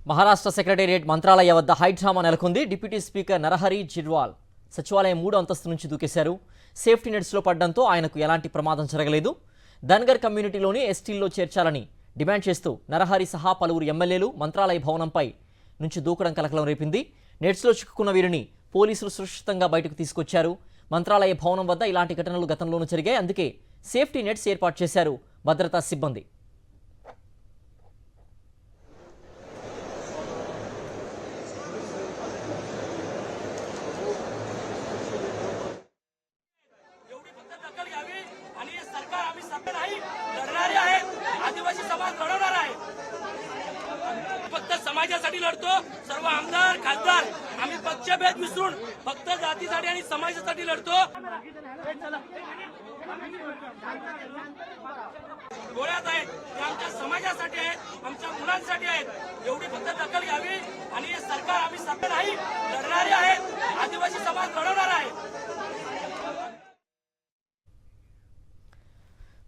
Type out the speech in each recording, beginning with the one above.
Maharashtra secretariat Mantralaya వద్ద high drama నెలకొంది. Deputy speaker Narahari Zirwal సచివాలయం 3వ అంతస్తు నుంచి దూకేశారు. సేఫ్టీ నెట్స్లో పడడంతో ఆయనకు ఎలాంటి ప్రమాదం జరగలేదు. ధన్గర్ కమ్యూనిటీలోని ఎస్టీల్లో చేర్చాలని డిమాండ్ చేస్తూ నరహరి సహా పలువురు ఎమ్మెల్యేలు మంత్రాలయ భవనంపై నుంచి దూకడం కలకలం రేపింది. నెట్స్లో చిక్కుకున్న వీరిని పోలీసులు సురక్షితంగా బయటకు తీసుకొచ్చారు. మంత్రాలయ భవనం వద్ద ఇలాంటి ఘటనలు గతంలోనూ జరిగాయి. అందుకే సేఫ్టీ నెట్స్ ఏర్పాటు చేశారు భద్రతా సిబ్బంది. आदिवासी समाज लढवणार आहे. फक्त समाजासाठी लढतो. सर्व आमदार खासदार आम्ही पक्षभेद विसरून फक्त जातीसाठी आणि समाजासाठी लढतो. गोळ्यात आहेत ते आमच्या समाजासाठी आहेत, आमच्या मुलांसाठी आहेत. एवढी फक्त दखल घ्यावी आणि हे सरकार आम्ही सत्ता नाही लढणारे आहेत. आदिवासी समाज लढवणार आहे.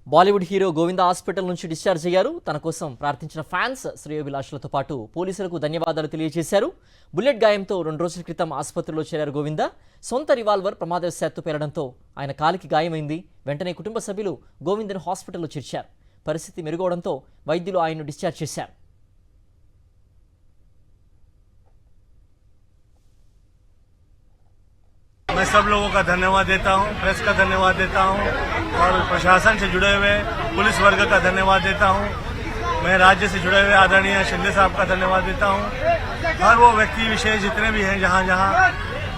బాలీవుడ్ హీరో గోవిందా హాస్పిటల్ నుంచి డిశ్చార్జ్ అయ్యారు. తన కోసం ప్రార్థించిన ఫ్యాన్స్ శ్రేయోభిలాషులతో పాటు పోలీసులకు ధన్యవాదాలు తెలియజేశారు. బుల్లెట్ గాయంతో 2 రోజుల క్రితం ఆసుపత్రిలో చేరారు గోవిందా. సొంత రివాల్వర్ ప్రమాదవశాత్తు పేలడంతో ఆయన కాలికి గాయమైంది. వెంటనే కుటుంబ సభ్యులు గోవిందను హాస్పిటల్లో చేర్చారు. పరిస్థితి మెరుగవడంతో వైద్యులు ఆయన్ను డిశ్చార్జ్ చేశారు. मैं सब लोगों का धन्यवाद देता हूं, प्रेस का धन्यवाद देता हूं और प्रशासन से जुड़े हुए पुलिस वर्ग का धन्यवाद देता हूं. मैं राज्य से जुड़े हुए आदरणीय शिंदे साहब का धन्यवाद देता हूं. हर वो व्यक्ति विशेष जितने भी हैं जहां जहां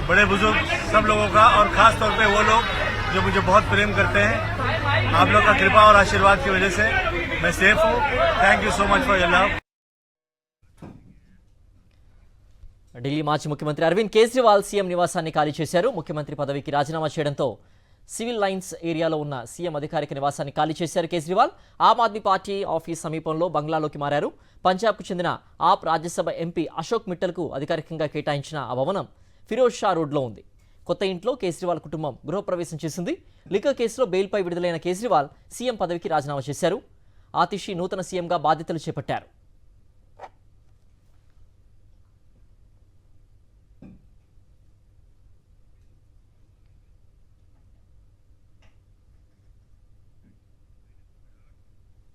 बड़े बुजुर्ग सब लोगों का और खास तौर पे वो लोग जो मुझे बहुत प्रेम करते हैं. आप लोग का कृपा और आशीर्वाद की वजह से मैं सेफ हूं. Thank you so much for your love. Delhi మాజీ ముఖ్యమంత్రి అరవింద్ కేజ్రీవాల్ సీఎం నివాసాన్ని ఖాళీ చేశారు. ముఖ్యమంత్రి పదవికి రాజీనామా చేయడంతో సివిల్ లైన్స్ ఏరియాలో ఉన్న సీఎం అధికారిక నివాసాన్ని ఖాళీ చేశారు కేజ్రీవాల్. ఆమ్ ఆద్మీ పార్టీ ఆఫీస్ సమీపంలో బంగ్లాలోకి మారారు. పంజాబ్కు చెందిన ఆప్ రాజ్యసభ ఎంపీ అశోక్ మిట్టల్కు అధికారికంగా కేటాయించిన ఆ భవనం ఫిరోజ్ షా రోడ్లో ఉంది. కొత్త ఇంట్లో కేజ్రీవాల్ కుటుంబం గృహప్రవేశం చేసింది. లిక్కర్ కేసులో బెయిల్పై విడుదలైన కేజ్రీవాల్ సీఎం పదవికి రాజీనామా చేశారు. ఆతిషి నూతన సీఎంగా బాధ్యతలు చేపట్టారు.